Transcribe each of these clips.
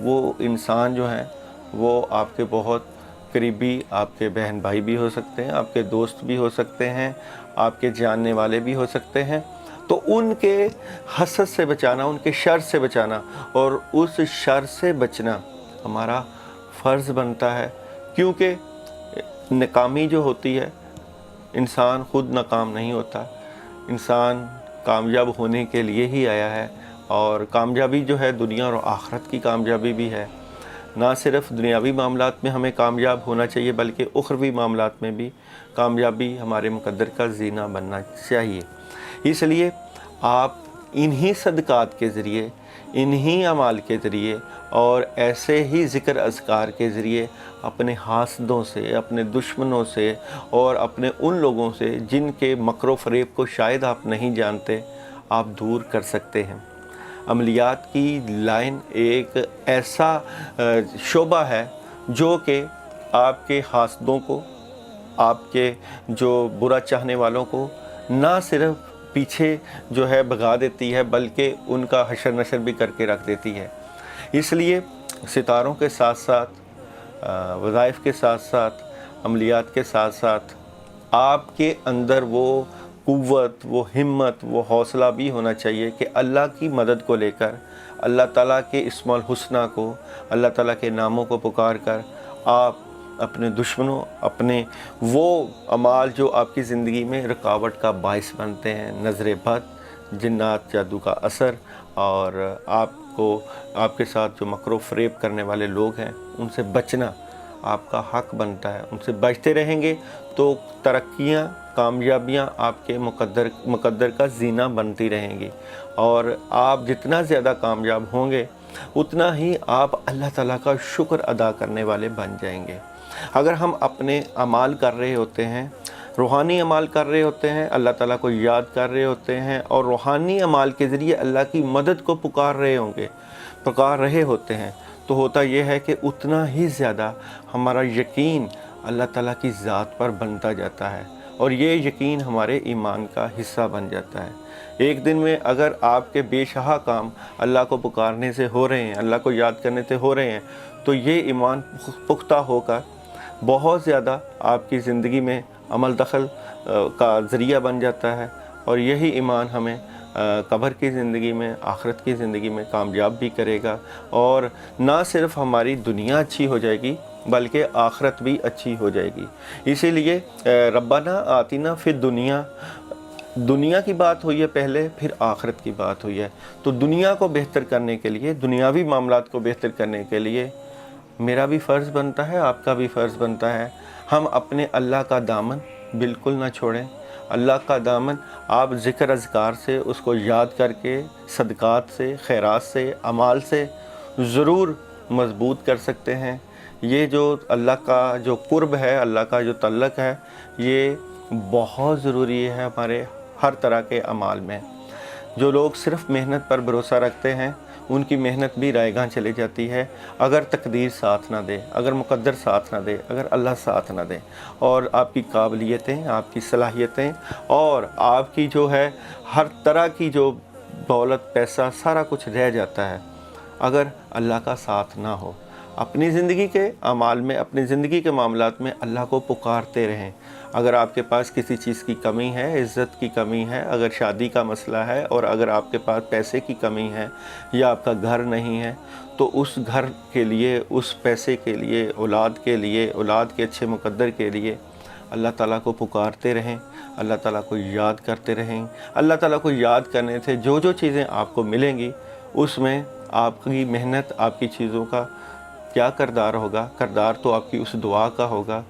وہ انسان جو ہیں وہ آپ کے بہت قریبی، آپ کے بہن بھائی بھی ہو سکتے ہیں، آپ کے دوست بھی ہو سکتے ہیں، آپ کے جاننے والے بھی ہو سکتے ہیں۔ تو ان کے حسد سے بچانا، ان کے شر سے بچانا اور اس شر سے بچنا ہمارا فرض بنتا ہے، کیونکہ ناکامی جو ہوتی ہے، انسان خود ناکام نہیں ہوتا، انسان کامیاب ہونے کے لیے ہی آیا ہے، اور کامیابی جو ہے دنیا اور آخرت کی کامیابی بھی ہے۔ نہ صرف دنیاوی معاملات میں ہمیں کامیاب ہونا چاہیے بلکہ اخروی معاملات میں بھی کامیابی ہمارے مقدر کا زینہ بننا چاہیے۔ اس لیے آپ انہی صدقات کے ذریعے، انہی اعمال کے ذریعے اور ایسے ہی ذکر اذکار کے ذریعے اپنے حاسدوں سے، اپنے دشمنوں سے اور اپنے ان لوگوں سے جن کے مکر و فریب کو شاید آپ نہیں جانتے، آپ دور کر سکتے ہیں۔ عملیات کی لائن ایک ایسا شعبہ ہے جو کہ آپ کے حاسدوں کو، آپ کے جو برا چاہنے والوں کو نہ صرف پیچھے جو ہے بھگا دیتی ہے بلکہ ان کا حشر نشر بھی کر کے رکھ دیتی ہے۔ اس لیے ستاروں کے ساتھ ساتھ، وظائف کے ساتھ ساتھ، عملیات کے ساتھ ساتھ آپ کے اندر وہ قوت، وہ ہمت، وہ حوصلہ بھی ہونا چاہیے کہ اللہ کی مدد کو لے کر، اللہ تعالیٰ کے اسم الحسنہ کو، اللہ تعالیٰ کے ناموں کو پکار کر آپ اپنے دشمنوں، اپنے وہ اعمال جو آپ کی زندگی میں رکاوٹ کا باعث بنتے ہیں، نظر بد، جنات جادو کا اثر، اور آپ کو، آپ کے ساتھ جو مکر و فریب کرنے والے لوگ ہیں ان سے بچنا آپ کا حق بنتا ہے۔ ان سے بچتے رہیں گے تو ترقیاں، کامیابیاں آپ کے مقدر کا زینہ بنتی رہیں گی، اور آپ جتنا زیادہ کامیاب ہوں گے اتنا ہی آپ اللہ تعالیٰ کا شکر ادا کرنے والے بن جائیں گے۔ اگر ہم اپنے اعمال کر رہے ہوتے ہیں، روحانی اعمال کر رہے ہوتے ہیں، اللہ تعالیٰ کو یاد کر رہے ہوتے ہیں اور روحانی اعمال کے ذریعے اللہ کی مدد کو پکار رہے ہوتے ہیں، تو ہوتا یہ ہے کہ اتنا ہی زیادہ ہمارا یقین اللہ تعالیٰ کی ذات پر بنتا جاتا ہے، اور یہ یقین ہمارے ایمان کا حصہ بن جاتا ہے۔ ایک دن میں اگر آپ کے بے شہہ کام اللہ کو پکارنے سے ہو رہے ہیں، اللہ کو یاد کرنے سے ہو رہے ہیں، تو یہ ایمان پختہ ہو کر بہت زیادہ آپ کی زندگی میں عمل دخل کا ذریعہ بن جاتا ہے، اور یہی ایمان ہمیں قبر کی زندگی میں، آخرت کی زندگی میں کامیاب بھی کرے گا، اور نہ صرف ہماری دنیا اچھی ہو جائے گی بلکہ آخرت بھی اچھی ہو جائے گی۔ اسی لیے ربنا آتنا فی الدنیا، دنیا کی بات ہوئی ہے پہلے، پھر آخرت کی بات ہوئی ہے، تو دنیا کو بہتر کرنے کے لیے، دنیاوی معاملات کو بہتر کرنے کے لیے میرا بھی فرض بنتا ہے، آپ کا بھی فرض بنتا ہے، ہم اپنے اللہ کا دامن بالکل نہ چھوڑیں۔ اللہ کا دامن آپ ذکر اذکار سے، اس کو یاد کر کے، صدقات سے، خیرات سے، اعمال سے ضرور مضبوط کر سکتے ہیں۔ یہ جو اللہ کا جو قرب ہے، اللہ کا جو تعلق ہے، یہ بہت ضروری ہے ہمارے ہر طرح کے اعمال میں۔ جو لوگ صرف محنت پر بھروسہ رکھتے ہیں ان کی محنت بھی رائے گاں چلی جاتی ہے، اگر تقدیر ساتھ نہ دے، اگر مقدر ساتھ نہ دے، اگر اللہ ساتھ نہ دے، اور آپ کی قابلیتیں، آپ کی صلاحیتیں اور آپ کی جو ہے ہر طرح کی جو دولت، پیسہ، سارا کچھ رہ جاتا ہے اگر اللہ کا ساتھ نہ ہو۔ اپنی زندگی کے اعمال میں، اپنی زندگی کے معاملات میں اللہ کو پکارتے رہیں۔ اگر آپ کے پاس کسی چیز کی کمی ہے، عزت کی کمی ہے، اگر شادی کا مسئلہ ہے، اور اگر آپ کے پاس پیسے کی کمی ہے یا آپ کا گھر نہیں ہے، تو اس گھر کے لیے، اس پیسے کے لیے، اولاد کے لیے، اولاد کے اچھے مقدر کے لیے اللہ تعالیٰ کو پکارتے رہیں، اللہ تعالیٰ کو یاد کرتے رہیں۔ اللہ تعالیٰ کو یاد کرنے سے جو جو چیزیں آپ کو ملیں گی، اس میں آپ کی محنت، آپ کی چیزوں کا کیا کردار ہوگا؟ کردار تو آپ کی اس دعا کا ہوگا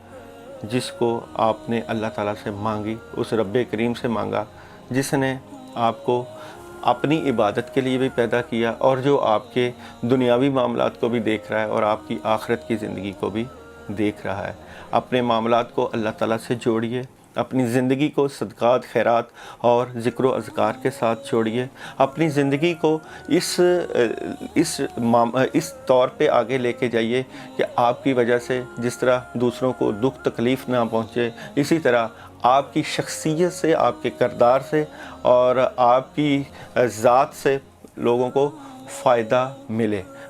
جس کو آپ نے اللہ تعالیٰ سے مانگی، اس رب کریم سے مانگا جس نے آپ کو اپنی عبادت کے لیے بھی پیدا کیا، اور جو آپ کے دنیاوی معاملات کو بھی دیکھ رہا ہے اور آپ کی آخرت کی زندگی کو بھی دیکھ رہا ہے۔ اپنے معاملات کو اللہ تعالیٰ سے جوڑیے، اپنی زندگی کو صدقات، خیرات اور ذکر و اذکار کے ساتھ جوڑیے۔ اپنی زندگی کو اس طور پہ آگے لے کے جائیے کہ آپ کی وجہ سے جس طرح دوسروں کو دکھ تکلیف نہ پہنچے، اسی طرح آپ کی شخصیت سے، آپ کے کردار سے اور آپ کی ذات سے لوگوں کو فائدہ ملے۔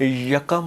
1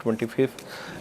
25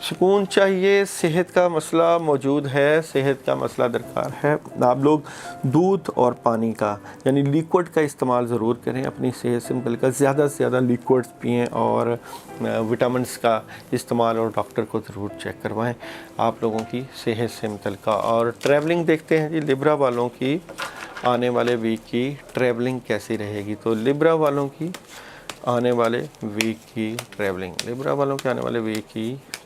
سکون چاہیے، صحت کا مسئلہ موجود ہے، صحت کا مسئلہ درکار ہے۔ آپ لوگ دودھ اور پانی کا یعنی لیکوڈ کا استعمال ضرور کریں، اپنی صحت سے متعلق زیادہ سے زیادہ لیکوڈز پئیں، اور وٹامنس کا استعمال اور ڈاکٹر کو ضرور چیک کروائیں آپ لوگوں کی صحت سے متعلقہ۔ اور ٹریولنگ دیکھتے ہیں جی لیبرا والوں کی آنے والے ویک کی ٹریولنگ کیسی رہے گی۔ تو لیبرا والوں کی آنے والے ویک کی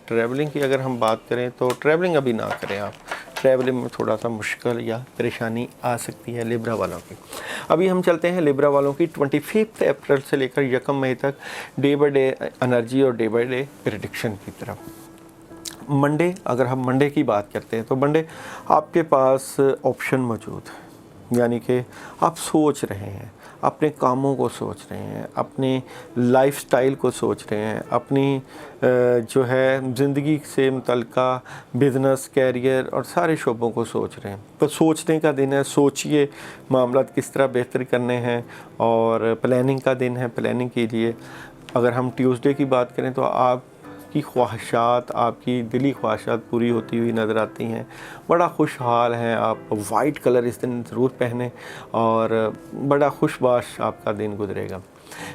ٹریولنگ کی اگر ہم بات کریں تو ٹریولنگ ابھی نہ کریں آپ، ٹریولنگ میں تھوڑا سا مشکل یا پریشانی آ سکتی ہے لیبرا والوں کی۔ ابھی ہم چلتے ہیں لیبرا والوں کی 25 اپریل سے لے کر 1 مئی تک ڈے بائی ڈے انرجی اور ڈے بائی ڈے پریڈکشن کی طرف۔ منڈے، اگر ہم منڈے کی بات کرتے ہیں تو منڈے آپ کے پاس آپشن موجود ہے، یعنی کہ آپ سوچ رہے ہیں، اپنے کاموں کو سوچ رہے ہیں، اپنے لائف سٹائل کو سوچ رہے ہیں، اپنی جو ہے زندگی سے متعلقہ بزنس، کیریئر اور سارے شعبوں کو سوچ رہے ہیں۔ تو سوچنے کا دن ہے، سوچئے معاملات کس طرح بہتر کرنے ہیں، اور پلاننگ کا دن ہے، پلاننگ کیجئے۔ اگر ہم ٹیوزڈے کی بات کریں تو آپ کی خواہشات، آپ کی دلی خواہشات پوری ہوتی ہوئی نظر آتی ہیں، بڑا خوشحال ہیں آپ۔ وائٹ کلر اس دن ضرور پہنیں اور بڑا خوش باش آپ کا دن گزرے گا۔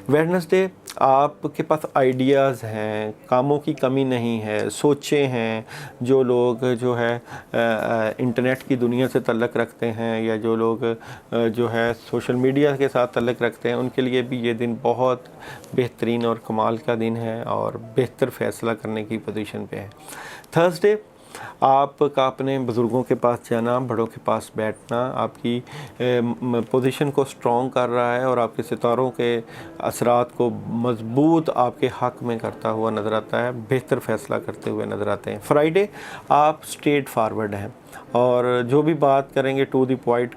ویڈنسڈے آپ کے پاس آئیڈیاز ہیں، کاموں کی کمی نہیں ہے، سوچیں ہیں۔ جو لوگ جو ہے انٹرنیٹ کی دنیا سے تعلق رکھتے ہیں، یا جو لوگ جو ہے سوشل میڈیا کے ساتھ تعلق رکھتے ہیں، ان کے لیے بھی یہ دن بہت بہترین اور کمال کا دن ہے، اور بہتر فیصلہ کرنے کی پوزیشن پہ ہے۔ تھرسڈے آپ کا اپنے بزرگوں کے پاس جانا، بڑوں کے پاس بیٹھنا آپ کی پوزیشن کو سٹرونگ کر رہا ہے، اور آپ کے ستاروں کے اثرات کو مضبوط آپ کے حق میں کرتا ہوا نظر آتا ہے، بہتر فیصلہ کرتے ہوئے نظر آتے ہیں۔ فرائیڈے آپ اسٹریٹ فارورڈ ہیں، اور جو بھی بات کریں گے ٹو دی پوائنٹ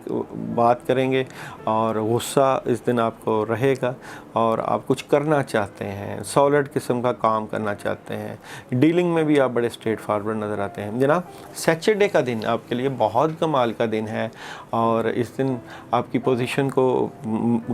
بات کریں گے، اور غصہ اس دن آپ کو رہے گا، اور آپ کچھ کرنا چاہتے ہیں، سالڈ قسم کا کام کرنا چاہتے ہیں، ڈیلنگ میں بھی آپ بڑے اسٹریٹ فارورڈ نظر آتے ہیں جناب۔ سیچرڈے کا دن آپ کے لیے بہت کمال کا دن ہے، اور اس دن آپ کی پوزیشن کو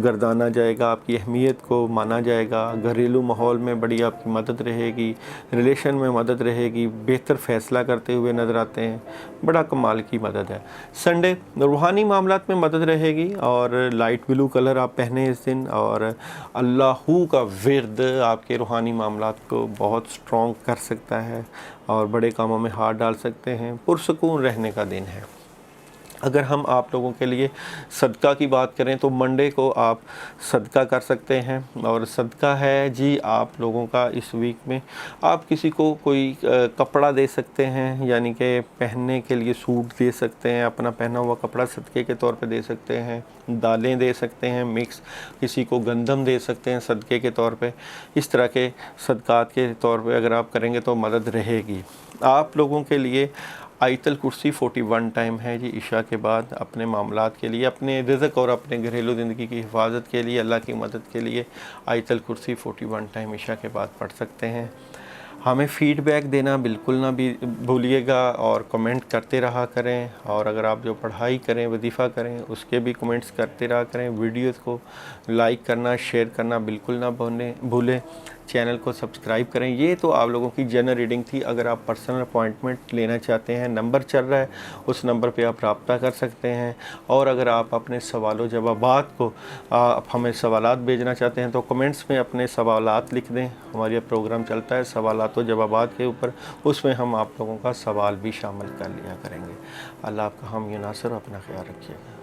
گردانا جائے گا، آپ کی اہمیت کو مانا جائے گا، گھریلو ماحول میں بڑی آپ کی مدد رہے گی، ریلیشن میں مدد رہے گی، بہتر فیصلہ کرتے ہوئے نظر آتے ہیں، بڑا کمال کی مدد ہے۔ سنڈے روحانی معاملات میں مدد رہے گی، اور لائٹ بلو کلر آپ پہنیں اس دن، اور اللہ کا ورد آپ کے روحانی معاملات کو بہت سٹرونگ کر سکتا ہے، اور بڑے کاموں میں ہاتھ ڈال سکتے ہیں۔ پرسکون رہنے کا دن ہے۔ اگر ہم آپ لوگوں کے لیے صدقہ کی بات کریں تو منڈے کو آپ صدقہ کر سکتے ہیں، اور صدقہ ہے جی آپ لوگوں کا اس ویک میں آپ کسی کو کوئی کپڑا دے سکتے ہیں، یعنی کہ پہننے کے لیے سوٹ دے سکتے ہیں، اپنا پہنا ہوا کپڑا صدقے کے طور پہ دے سکتے ہیں، دالیں دے سکتے ہیں مکس، کسی کو گندم دے سکتے ہیں صدقے کے طور پہ۔ اس طرح کے صدقات کے طور پہ اگر آپ کریں گے تو مدد رہے گی۔ آپ لوگوں کے لیے آیت الکرسی 41 ٹائم ہے جی عشاء کے بعد، اپنے معاملات کے لیے، اپنے رزق اور اپنے گھریلو زندگی کی حفاظت کے لیے، اللہ کی مدد کے لیے آیت الکرسی 41 ٹائم عشاء کے بعد پڑھ سکتے ہیں۔ ہمیں فیڈ بیک دینا بالکل نہ بھی بھولیے گا، اور کمنٹ کرتے رہا کریں، اور اگر آپ جو پڑھائی کریں، وظیفہ کریں، اس کے بھی کمنٹس کرتے رہا کریں۔ ویڈیوز کو لائک کرنا، شیئر کرنا بالکل نہ بھولیں۔ چینل کو سبسکرائب کریں۔ یہ تو آپ لوگوں کی جنرل ریڈنگ تھی۔ اگر آپ پرسنل اپوائنٹمنٹ لینا چاہتے ہیں، نمبر چل رہا ہے، اس نمبر پہ آپ رابطہ کر سکتے ہیں، اور اگر آپ اپنے سوال و جوابات کو ہمیں سوالات بھیجنا چاہتے ہیں تو کمنٹس میں اپنے سوالات لکھ دیں۔ ہمارا یہ پروگرام چلتا ہے سوالات و جوابات کے اوپر، اس میں ہم آپ لوگوں کا سوال بھی شامل کر لیا کریں گے۔ اللہ آپ کا حامی و ناصر، اپنا خیال رکھیے گا۔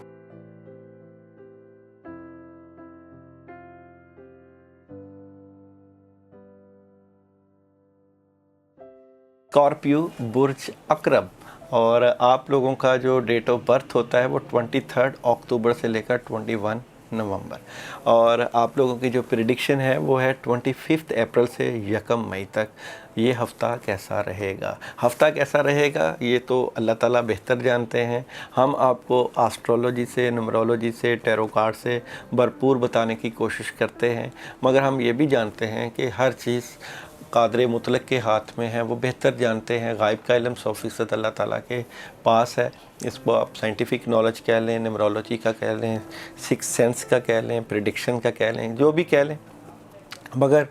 اسکارپیو برج عقرب، اور آپ لوگوں کا جو ڈیٹ آف برتھ ہوتا ہے وہ 23 اکتوبر سے لے کر 21 نومبر، اور آپ لوگوں کی جو پریڈکشن ہے وہ ہے 25 اپریل سے 1 مئی تک۔ یہ ہفتہ کیسا رہے گا؟ ہفتہ کیسا رہے گا یہ تو اللہ تعالیٰ بہتر جانتے ہیں۔ ہم آپ کو آسٹرولوجی سے، نمرولوجی سے، ٹیرو کارڈ سے بھرپور بتانے کی کوشش کرتے ہیں، مگر ہم یہ بھی جانتے ہیں کہ ہر چیز قادر مطلق کے ہاتھ میں ہے، وہ بہتر جانتے ہیں۔ غائب کا علم 100% اللہ تعالیٰ کے پاس ہے۔ اس کو آپ سائنٹیفک نالج کہہ لیں، نمرولوجی کا کہہ لیں، سکس سینس کا کہہ لیں، پریڈکشن کا کہہ لیں، جو بھی کہہ لیں، مگر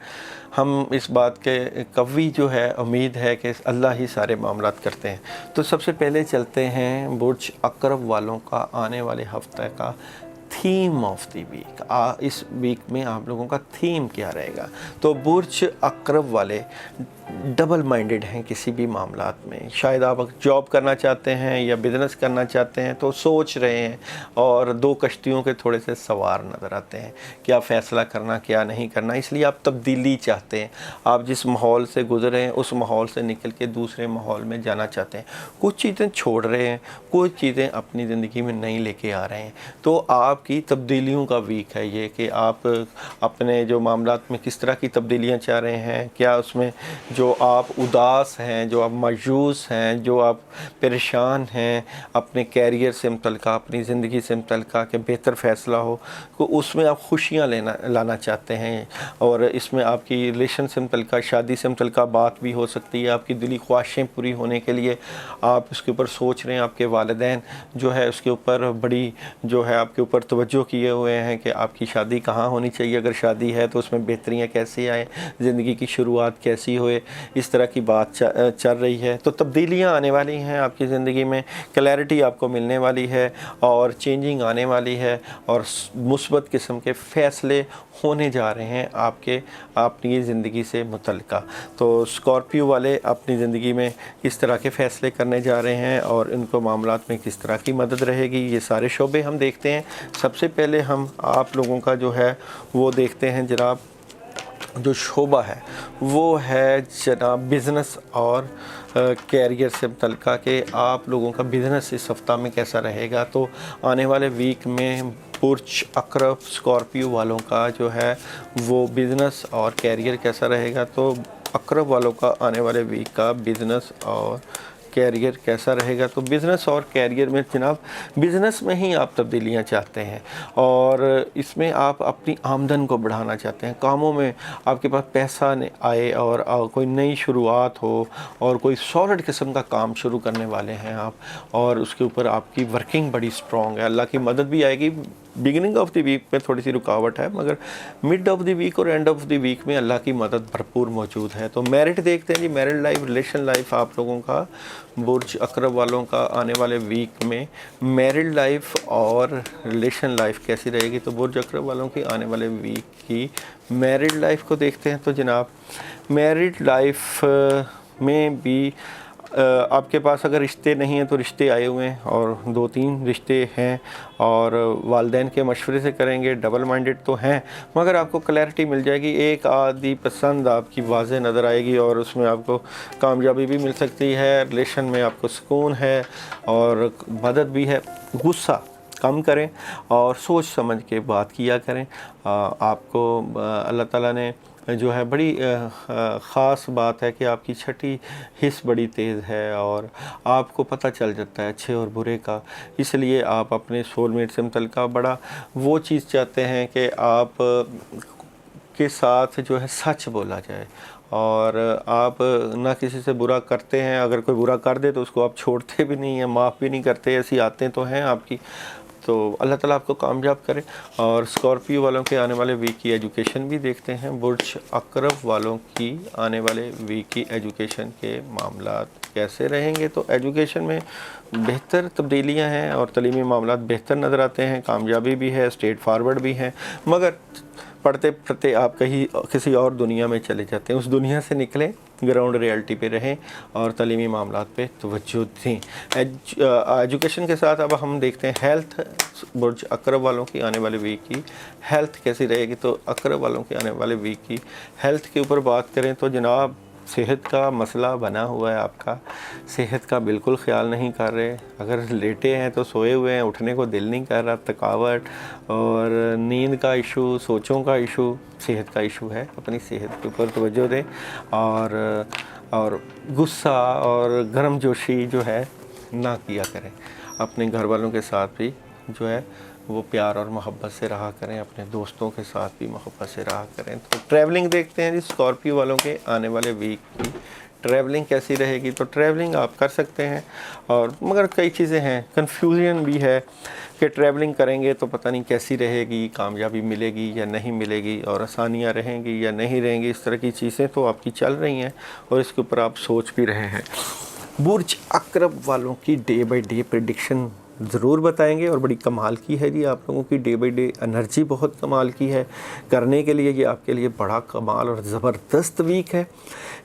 ہم اس بات کے قوی جو ہے امید ہے کہ اللہ ہی سارے معاملات کرتے ہیں۔ تو سب سے پہلے چلتے ہیں برج اقرب والوں کا آنے والے ہفتہ کا تھیم آف دی ویک۔ اس ویک میں آپ لوگوں کا تھیم کیا رہے گا؟ تو برج اقرب والے ڈبل مائنڈڈ ہیں کسی بھی معاملات میں۔ شاید آپ جاب کرنا چاہتے ہیں یا بزنس کرنا چاہتے ہیں تو سوچ رہے ہیں اور دو کشتیوں کے تھوڑے سے سوار نظر آتے ہیں، کیا فیصلہ کرنا کیا نہیں کرنا۔ اس لیے آپ تبدیلی چاہتے ہیں، آپ جس ماحول سے گزرے ہیں اس ماحول سے نکل کے دوسرے ماحول میں جانا چاہتے ہیں، کچھ چیزیں چھوڑ رہے ہیں، کچھ چیزیں اپنی زندگی میں نہیں لے کے آ رہے ہیں۔ تو آپ کی تبدیلیوں کا ویک ہے یہ، کہ آپ اپنے جو معاملات میں کس طرح کی تبدیلیاں چاہ رہے ہیں، کیا اس میں جو آپ اداس ہیں، جو آپ مایوس ہیں، جو آپ پریشان ہیں اپنے کیریئر سے متعلقہ، اپنی زندگی سے متعلقہ کہ بہتر فیصلہ ہو، تو اس میں آپ خوشیاں لانا چاہتے ہیں، اور اس میں آپ کی ریلیشن سے متعلقہ، شادی سے متعلقہ بات بھی ہو سکتی ہے۔ آپ کی دلی خواہشیں پوری ہونے کے لیے آپ اس کے اوپر سوچ رہے ہیں، آپ کے والدین جو ہے اس کے اوپر بڑی جو ہے آپ کے اوپر توجہ کیے ہوئے ہیں کہ آپ کی شادی کہاں ہونی چاہیے، اگر شادی ہے تو اس میں بہتریاں کیسے آئیں، زندگی کی شروعات کیسی ہوئے، اس طرح کی بات چل رہی ہے۔ تو تبدیلیاں آنے والی ہیں آپ کی زندگی میں، کلیئرٹی آپ کو ملنے والی ہے اور چینجنگ آنے والی ہے، اور مثبت قسم کے فیصلے ہونے جا رہے ہیں آپ کے اپنی زندگی سے متعلقہ۔ تو اسکارپیو والے اپنی زندگی میں کس طرح کے فیصلے کرنے جا رہے ہیں اور ان کو معاملات میں کس طرح کی مدد رہے گی، یہ سارے شعبے ہم دیکھتے ہیں۔ سب سے پہلے ہم آپ لوگوں کا جو ہے وہ دیکھتے ہیں جناب، جو شعبہ ہے وہ ہے جناب بزنس اور کیریئر سے متعلقہ، کہ آپ لوگوں کا بزنس اس ہفتہ میں کیسا رہے گا۔ تو آنے والے ویک میں برج اقرب اسکارپیو والوں کا جو ہے وہ بزنس اور کیریئر کیسا رہے گا۔ تو اقرب والوں کا آنے والے ویک کا بزنس اور کیریئر کیسا رہے گا۔ تو بزنس اور کیریئر میں جناب، بزنس میں ہی آپ تبدیلیاں چاہتے ہیں اور اس میں آپ اپنی آمدن کو بڑھانا چاہتے ہیں، کاموں میں آپ کے پاس پیسہ آئے اور کوئی نئی شروعات ہو اور کوئی سالڈ قسم کا کام شروع کرنے والے ہیں آپ، اور اس کے اوپر آپ کی ورکنگ بڑی اسٹرانگ ہے، اللہ کی مدد بھی آئے گی۔ بگننگ آف دی ویک میں تھوڑی سی رکاوٹ ہے، مگر مڈ آف دی ویک اور اینڈ آف دی ویک میں اللہ کی مدد بھرپور موجود ہے۔ تو میرٹ دیکھتے ہیں جی، میرڈ لائف، ریلیشن لائف آپ لوگوں کا، برج اقرب والوں کا آنے والے ویک میں میرڈ لائف اور ریلیشن لائف کیسی رہے گی۔ تو برج اقرب والوں کی آنے والے ویک کی میرڈ لائف کو دیکھتے ہیں۔ تو جناب میرڈ لائف میں بھی آپ کے پاس اگر رشتے نہیں ہیں تو رشتے آئے ہوئے ہیں، اور 2-3 رشتے ہیں، اور والدین کے مشورے سے کریں گے، ڈبل مائنڈڈ تو ہیں، مگر آپ کو کلیئرٹی مل جائے گی، ایک آدھی پسند آپ کی واضح نظر آئے گی اور اس میں آپ کو کامیابی بھی مل سکتی ہے، ریلیشن میں آپ کو سکون ہے اور مدد بھی ہے۔ غصہ کم کریں اور سوچ سمجھ کے بات کیا کریں۔ آپ کو اللہ تعالیٰ نے جو ہے بڑی خاص بات ہے کہ آپ کی چھٹی حس بڑی تیز ہے اور آپ کو پتہ چل جاتا ہے اچھے اور برے کا، اس لیے آپ اپنے سول میٹ سے متعلقہ بڑا وہ چیز چاہتے ہیں کہ آپ کے ساتھ جو ہے سچ بولا جائے، اور آپ نہ کسی سے برا کرتے ہیں، اگر کوئی برا کر دے تو اس کو آپ چھوڑتے بھی نہیں ہیں، معاف بھی نہیں کرتے، ایسی عادتیں تو ہیں آپ کی۔ تو اللہ تعالیٰ آپ کو کامیاب کرے۔ اور اسکارپیو والوں کے آنے والے ویک کی ایجوکیشن بھی دیکھتے ہیں۔ برج اقرب والوں کی آنے والے ویک کی ایجوکیشن کے معاملات کیسے رہیں گے؟ تو ایجوکیشن میں بہتر تبدیلیاں ہیں اور تعلیمی معاملات بہتر نظر آتے ہیں، کامیابی بھی ہے، اسٹریٹ فارورڈ بھی ہیں، مگر پڑھتے پڑھتے آپ کسی اور دنیا میں چلے جاتے ہیں، اس دنیا سے نکلیں، گراؤنڈ ریئلٹی پہ رہیں اور تعلیمی معاملات پہ توجہ دیں۔ ایجوکیشن کے ساتھ اب ہم دیکھتے ہیں ہیلتھ، برج اقرب والوں کی آنے والے ویک کی ہیلتھ کیسی رہے گی۔ تو اقرب والوں کی آنے والے ویک کی ہیلتھ کے اوپر بات کریں تو جناب صحت کا مسئلہ بنا ہوا ہے، آپ کا صحت کا بالکل خیال نہیں کر رہے، اگر لیٹے ہیں تو سوئے ہوئے ہیں، اٹھنے کو دل نہیں کر رہا، تھکاوٹ اور نیند کا ایشو، سوچوں کا ایشو، صحت کا ایشو ہے، اپنی صحت کے اوپر توجہ دیں، اور غصہ اور گرم جوشی جو ہے نہ کیا کریں، اپنے گھر والوں کے ساتھ بھی جو ہے وہ پیار اور محبت سے رہا کریں، اپنے دوستوں کے ساتھ بھی محبت سے رہا کریں۔ تو ٹریولنگ دیکھتے ہیں جی، اسکارپیو والوں کے آنے والے ویک کی ٹریولنگ کیسی رہے گی، تو ٹریولنگ آپ کر سکتے ہیں، اور مگر کئی چیزیں ہیں، کنفیوژن بھی ہے کہ ٹریولنگ کریں گے تو پتہ نہیں کیسی رہے گی، کامیابی ملے گی یا نہیں ملے گی، اور آسانیاں رہیں گی یا نہیں رہیں گی، اس طرح کی چیزیں تو آپ کی چل رہی ہیں اور اس کے اوپر آپ سوچ بھی رہے ہیں۔ برج اقرب والوں کی ڈے بائی ڈے پریڈکشن ضرور بتائیں گے، اور بڑی کمال کی ہے جی، آپ لوگوں کی ڈے بائی ڈے انرجی بہت کمال کی ہے کرنے کے لیے، یہ آپ کے لیے بڑا کمال اور زبردست ویک ہے۔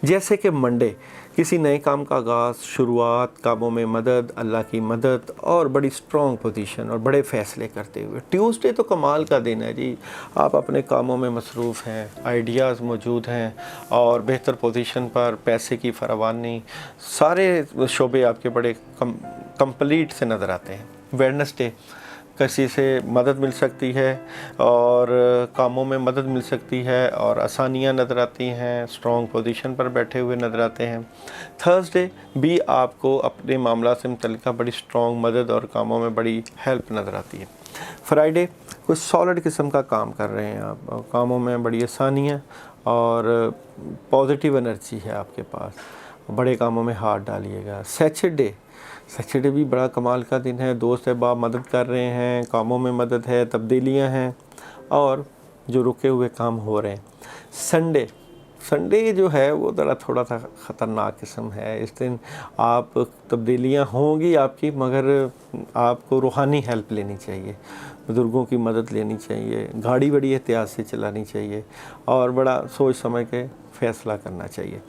جیسے کہ منڈے کسی نئے کام کا آغاز، شروعات، کاموں میں مدد، اللہ کی مدد اور بڑی سٹرونگ پوزیشن اور بڑے فیصلے کرتے ہوئے۔ ٹیوزڈے تو کمال کا دن ہے جی، آپ اپنے کاموں میں مصروف ہیں، آئیڈیاز موجود ہیں اور بہتر پوزیشن پر، پیسے کی فراوانی، سارے شعبے آپ کے بڑے کمپلیٹ سے نظر آتے ہیں۔ ویڈنسڈے کسی سے مدد مل سکتی ہے اور کاموں میں مدد مل سکتی ہے اور آسانیاں نظر آتی ہیں، سٹرونگ پوزیشن پر بیٹھے ہوئے نظر آتے ہیں۔ تھرسڈے بھی آپ کو اپنے معاملات سے متعلقہ بڑی سٹرونگ مدد اور کاموں میں بڑی ہیلپ نظر آتی ہے۔ فرائیڈے کوئی سالڈ قسم کا کام کر رہے ہیں آپ، کاموں میں بڑی آسانیاں اور پازیٹیو انرجی ہے آپ کے پاس، بڑے کاموں میں ہاتھ ڈالیے گا۔ سیچرڈے بھی بڑا کمال کا دن ہے، دوست احباب مدد کر رہے ہیں، کاموں میں مدد ہے، تبدیلیاں ہیں اور جو رکے ہوئے کام ہو رہے ہیں۔ سنڈے جو ہے وہ تھوڑا سا خطرناک قسم ہے، اس دن آپ تبدیلیاں ہوں گی آپ کی، مگر آپ کو روحانی ہیلپ لینی چاہیے، بزرگوں کی مدد لینی چاہیے، گاڑی بڑی احتیاط سے چلانی چاہیے اور بڑا سوچ سمجھ کے فیصلہ کرنا چاہیے۔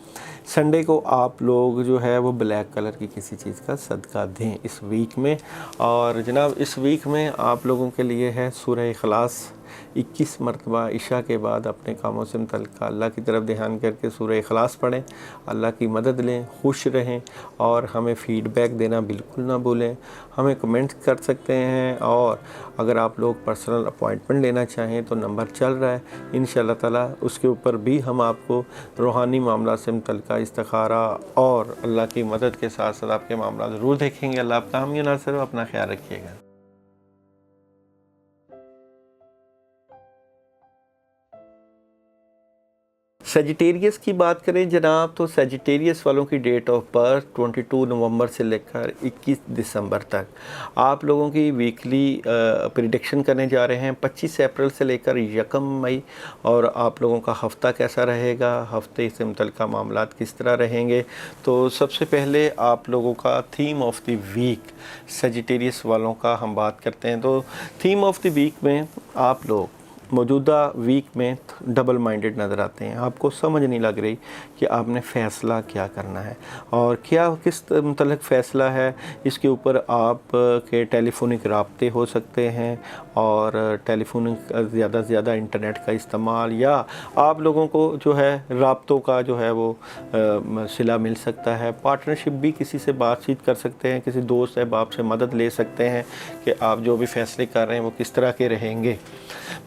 سنڈے کو آپ لوگ جو ہے وہ بلیک کلر کی کسی چیز کا صدقہ دیں اس ویک میں۔ اور جناب اس ویک میں آپ لوگوں کے لیے ہے سورہ اخلاص، 21 مرتبہ عشاء کے بعد اپنے کاموں سے متعلقہ اللہ کی طرف دھیان کر کے سورہ اخلاص پڑھیں، اللہ کی مدد لیں، خوش رہیں اور ہمیں فیڈ بیک دینا بالکل نہ بھولیں، ہمیں کمنٹ کر سکتے ہیں، اور اگر آپ لوگ پرسنل اپوائنٹمنٹ لینا چاہیں تو نمبر چل رہا ہے انشاءاللہ تعالیٰ، اس کے اوپر بھی ہم آپ کو روحانی معاملات سے متعلقہ استخارہ اور اللہ کی مدد کے ساتھ ساتھ آپ کے معاملات ضرور دیکھیں گے۔ اللہ آپ کا حامی و ناصر ہو، اپنا خیال رکھیے گا۔ سیجیٹیریس کی بات کریں جناب، تو سیجیٹیریس والوں کی ڈیٹ آف برتھ 22 نومبر سے لے کر 21 دسمبر تک آپ لوگوں کی ویکلی پریڈکشن کرنے جا رہے ہیں، 25 اپریل سے لے کر 1 مئی، اور آپ لوگوں کا ہفتہ کیسا رہے گا، ہفتے سے متعلقہ معاملات کس طرح رہیں گے۔ تو سب سے پہلے آپ لوگوں کا theme of the week Sagittarius والوں کا ہم بات کرتے ہیں، تو تھیم آف دی ویک میں آپ لوگ موجودہ ویک میں ڈبل مائنڈڈ نظر آتے ہیں، آپ کو سمجھ نہیں لگ رہی کہ آپ نے فیصلہ کیا کرنا ہے اور کیا کس متعلق فیصلہ ہے، اس کے اوپر آپ کے ٹیلی فونک رابطے ہو سکتے ہیں اور ٹیلی فونک زیادہ سے زیادہ انٹرنیٹ کا استعمال، یا آپ لوگوں کو جو ہے رابطوں کا جو ہے وہ صلہ مل سکتا ہے، پارٹنرشپ بھی کسی سے بات چیت کر سکتے ہیں، کسی دوست احباب سے مدد لے سکتے ہیں کہ آپ جو بھی فیصلے کر رہے ہیں وہ کس طرح کے رہیں گے۔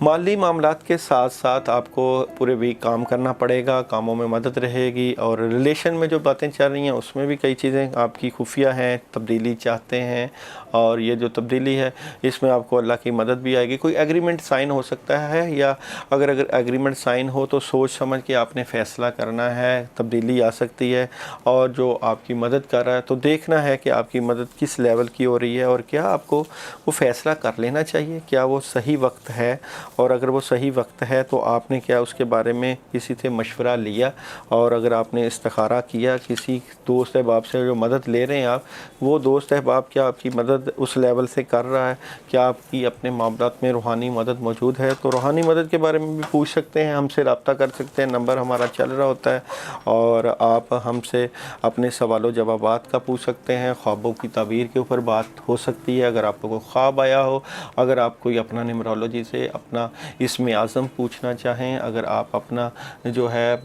مالی معاملات کے ساتھ ساتھ آپ کو پورے ویک کام کرنا پڑے گا، کاموں میں مدد رہے گی، اور ریلیشن میں جو باتیں چل رہی ہیں اس میں بھی کئی چیزیں آپ کی خفیہ ہیں، تبدیلی چاہتے ہیں، اور یہ جو تبدیلی ہے اس میں آپ کو اللہ کی مدد بھی آئے گی۔ کوئی ایگریمنٹ سائن ہو سکتا ہے، یا اگر ایگریمنٹ سائن ہو تو سوچ سمجھ کے آپ نے فیصلہ کرنا ہے، تبدیلی آ سکتی ہے، اور جو آپ کی مدد کر رہا ہے تو دیکھنا ہے کہ آپ کی مدد کس لیول کی ہو رہی ہے اور کیا آپ کو وہ فیصلہ کر لینا چاہیے، کیا وہ صحیح وقت ہے، اور اگر وہ صحیح وقت ہے تو آپ نے کیا اس کے بارے میں کسی سے مشورہ لیا، اور اگر آپ نے استخارہ کیا کسی دوست احباب سے جو مدد لے رہے ہیں آپ، وہ دوست احباب کیا آپ کی مدد اس لیول سے کر رہا ہے، کیا آپ کی اپنے معاملات میں روحانی مدد موجود ہے، تو روحانی مدد کے بارے میں بھی پوچھ سکتے ہیں، ہم سے رابطہ کر سکتے ہیں، نمبر ہمارا چل رہا ہوتا ہے، اور آپ ہم سے اپنے سوال و جوابات کا پوچھ سکتے ہیں، خوابوں کی تعبیر کے اوپر بات ہو سکتی ہے، اگر آپ کو کوئی خواب آیا ہو، اگر آپ کوئی اپنا نیمرولوجی سے اپنا اسم اعظم پوچھنا چاہیں، اگر آپ اپنا جو ہے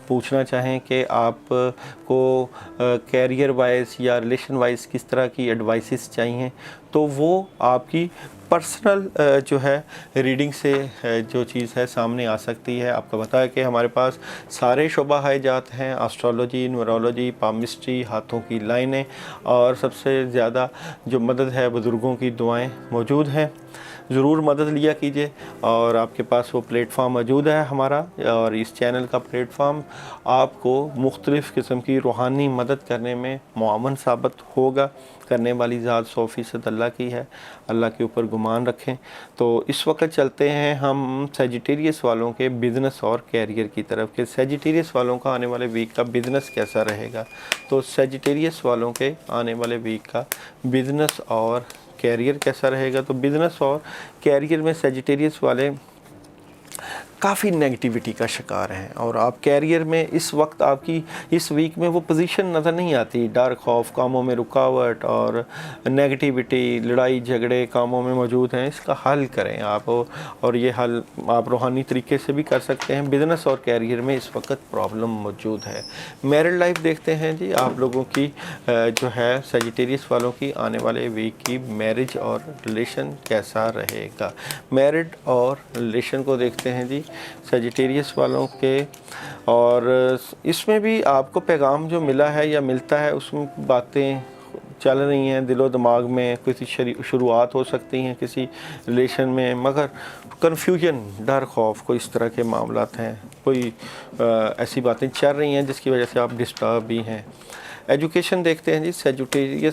پوچھنا چاہیں کہ آپ کو کیریئر وائز یا ریلیشن وائز کس طرح کی ایڈوائسز چاہیے، تو وہ آپ کی پرسنل جو ہے ریڈنگ سے جو چیز ہے سامنے آ سکتی ہے۔ آپ کو پتہ ہے کہ ہمارے پاس سارے شعبہ جات ہیں، آسٹرولوجی، نیورولوجی، پامسٹری، ہاتھوں کی لائنیں، اور سب سے زیادہ جو مدد ہے بزرگوں کی دعائیں موجود ہیں۔ ضرور مدد لیا کیجیے، اور آپ کے پاس وہ پلیٹ فارم موجود ہے ہمارا، اور اس چینل کا پلیٹ فارم آپ کو مختلف قسم کی روحانی مدد کرنے میں معاون ثابت ہوگا۔ کرنے والی ذات 100% اللہ کی ہے، اللہ کے اوپر گمان رکھیں۔ تو اس وقت چلتے ہیں ہم سیجیٹیریس والوں کے بزنس اور کیریئر کی طرف، کہ سیجیٹیریس والوں کا آنے والے ویک کا بزنس کیسا رہے گا۔ تو سیجیٹیریس والوں کے آنے والے ویک کا بزنس اور کیریئر کیسا رہے گا۔ تو بزنس اور کیریئر میں سیجیٹیریس والے کافی نیگیٹیوٹی کا شکار ہیں، اور آپ کیریئر میں اس وقت آپ کی اس ویک میں وہ پوزیشن نظر نہیں آتی، ڈر، خوف، کاموں میں رکاوٹ اور نیگیٹیوٹی، لڑائی جھگڑے کاموں میں موجود ہیں۔ اس کا حل کریں آپ، اور یہ حل آپ روحانی طریقے سے بھی کر سکتے ہیں۔ بزنس اور کیریئر میں اس وقت پرابلم موجود ہے۔ میرڈ لائف دیکھتے ہیں جی، آپ لوگوں کی جو ہے سیجیٹیریس والوں کی آنے والے ویک کی میرج اور ریلیشن کیسا رہے گا۔ میرڈ اور ریلیشن کو دیکھتے ہیں جی سیجیٹیریس والوں کے، اور اس میں بھی آپ کو پیغام جو ملا ہے یا ملتا ہے، اس میں باتیں چل رہی ہیں دل و دماغ میں، کسی شروعات ہو سکتی ہیں کسی ریلیشن میں، مگر کنفیوژن، ڈر، خوف، کوئی اس طرح کے معاملات ہیں، کوئی ایسی باتیں چل رہی ہیں جس کی وجہ سے آپ ڈسٹرب بھی ہیں۔ ایجوکیشن دیکھتے ہیں جی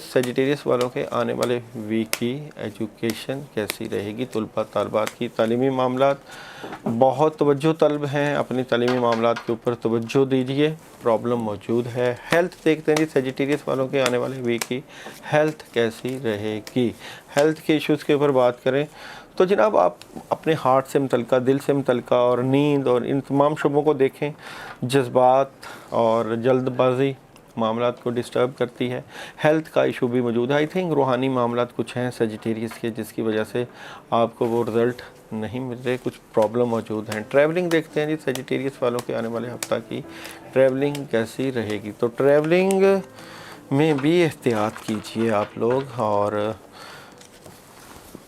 سیجیٹیریس والوں کے آنے والے ویک کی ایجوکیشن کیسی رہے گی۔ طلباء طالبات کی تعلیمی معاملات بہت توجہ طلب ہیں، اپنی تعلیمی معاملات کے اوپر توجہ دیجیے، پرابلم موجود ہے۔ ہیلتھ دیکھتے ہیں جی سیجیٹیریس والوں کے آنے والے ویک کی ہیلتھ کیسی رہے گی۔ ہیلتھ کے ایشوز کے اوپر بات کریں تو جناب آپ اپنے ہارٹ سے متعلقہ، دل سے متعلقہ اور نیند اور ان تمام شعبوں کو دیکھیں۔ جذبات اور جلد بازی معاملات کو ڈسٹرب کرتی ہے۔ ہیلتھ کا ایشو بھی موجود ہے۔ آئی تھنک روحانی معاملات کچھ ہیں سیجیٹیریس کے جس کی وجہ سے آپ کو وہ رزلٹ نہیں مل رہے، کچھ پرابلم موجود ہیں۔ ٹریولنگ دیکھتے ہیں جی سیجیٹیریس والوں کے آنے والے ہفتہ کی ٹریولنگ کیسی رہے گی۔ تو ٹریولنگ میں بھی احتیاط کیجئے آپ لوگ، اور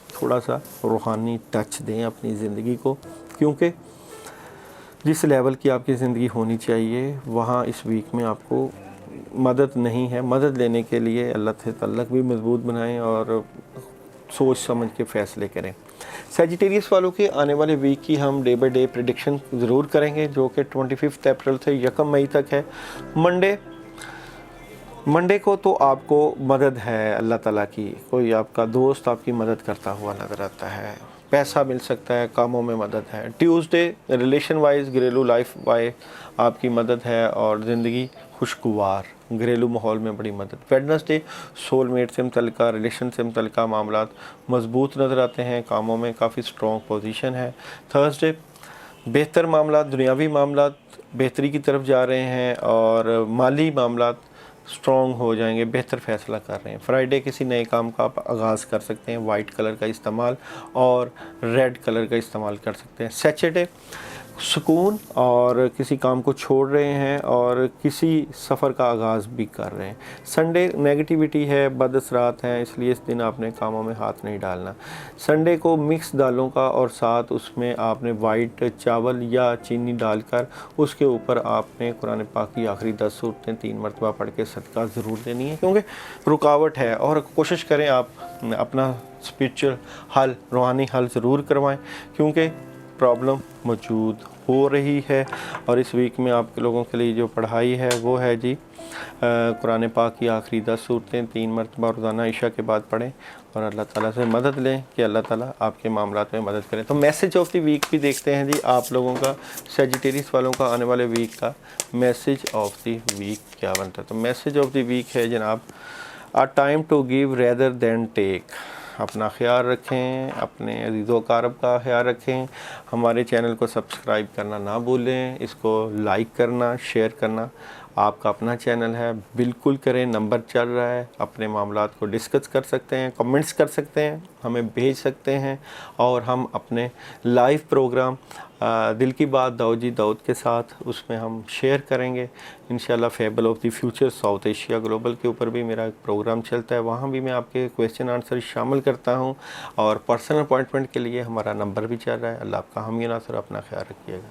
تھوڑا سا روحانی ٹچ دیں اپنی زندگی کو، کیونکہ جس لیول کی آپ کی زندگی ہونی چاہیے وہاں اس ویک میں آپ کو مدد نہیں ہے۔ مدد لینے کے لیے اللہ سے تعلق بھی مضبوط بنائیں اور سوچ سمجھ کے فیصلے کریں۔ سیجیٹیریس والوں کے آنے والے ویک کی ہم ڈے بائی ڈے پریڈکشن ضرور کریں گے، جو کہ 25 اپریل سے 1 مئی تک ہے۔ منڈے کو تو آپ کو مدد ہے اللہ تعالیٰ کی، کوئی آپ کا دوست آپ کی مدد کرتا ہوا نظر آتا ہے، پیسہ مل سکتا ہے، کاموں میں مدد ہے۔ ٹیوزڈے ریلیشن وائز، گھریلو لائف وائز آپ کی مدد ہے اور زندگی خوشگوار، گھریلو ماحول میں بڑی مدد۔ ویڈنسڈے سول میٹ سے متعلقہ، ریلیشن سے متعلقہ معاملات مضبوط نظر آتے ہیں، کاموں میں کافی سٹرونگ پوزیشن ہے۔ تھرسڈے بہتر معاملات، دنیاوی معاملات بہتری کی طرف جا رہے ہیں، اور مالی معاملات سٹرونگ ہو جائیں گے، بہتر فیصلہ کر رہے ہیں۔ فرائیڈے کسی نئے کام کا آپ آغاز کر سکتے ہیں، وائٹ کلر کا استعمال اور ریڈ کلر کا استعمال کر سکتے ہیں۔ سیٹرڈے سکون اور کسی کام کو چھوڑ رہے ہیں اور کسی سفر کا آغاز بھی کر رہے ہیں۔ سنڈے نیگیٹیوٹی ہے، بد اثرات ہیں، اس لیے اس دن آپ نے کاموں میں ہاتھ نہیں ڈالنا۔ سنڈے کو مکس دالوں کا، اور ساتھ اس میں آپ نے وائٹ چاول یا چینی ڈال کر اس کے اوپر آپ نے قرآن پاک کی آخری 10 سورتیں 3 مرتبہ پڑھ کے صدقہ ضرور دینی ہے، کیونکہ رکاوٹ ہے، اور کوشش کریں آپ اپنا اسپریچول حل، روحانی حل ضرور کروائیں، کیونکہ پرابلم موجود ہو رہی ہے۔ اور اس ویک میں آپ کے لوگوں کے لیے جو پڑھائی ہے وہ ہے جی قرآن پاک کی آخری 10 سورتیں 3 مرتبہ روزانہ عشاء کے بعد پڑھیں، اور اللہ تعالیٰ سے مدد لیں کہ اللہ تعالیٰ آپ کے معاملات میں مدد کریں۔ تو میسج آف دی ویک بھی دیکھتے ہیں جی آپ لوگوں کا، سیجیٹیریس والوں کا آنے والے ویک کا میسج آف دی ویک کیا بنتا ہے۔ تو میسج آف دی ویک ہے جناب، a time to give rather than take۔ اپنا خیال رکھیں، اپنے عزیز و اقارب کا خیال رکھیں، ہمارے چینل کو سبسکرائب کرنا نہ بھولیں، اس کو لائک کرنا، شیئر کرنا۔ آپ کا اپنا چینل ہے، بالکل کریں، نمبر چل رہا ہے، اپنے معاملات کو ڈسکس کر سکتے ہیں، کمنٹس کر سکتے ہیں، ہمیں بھیج سکتے ہیں، اور ہم اپنے لائیو پروگرام دل کی بات داؤد جی داؤد کے ساتھ اس میں ہم شیئر کریں گے انشاءاللہ۔ Fable of the future south Asia global کے اوپر بھی میرا ایک پروگرام چلتا ہے، وہاں بھی میں آپ کے کویسچن آنسر شامل کرتا ہوں، اور پرسنل اپوائنٹمنٹ کے لیے ہمارا نمبر بھی چل رہا ہے۔ اللہ آپ کا حامی و ناصر، اپنا خیال رکھیے گا۔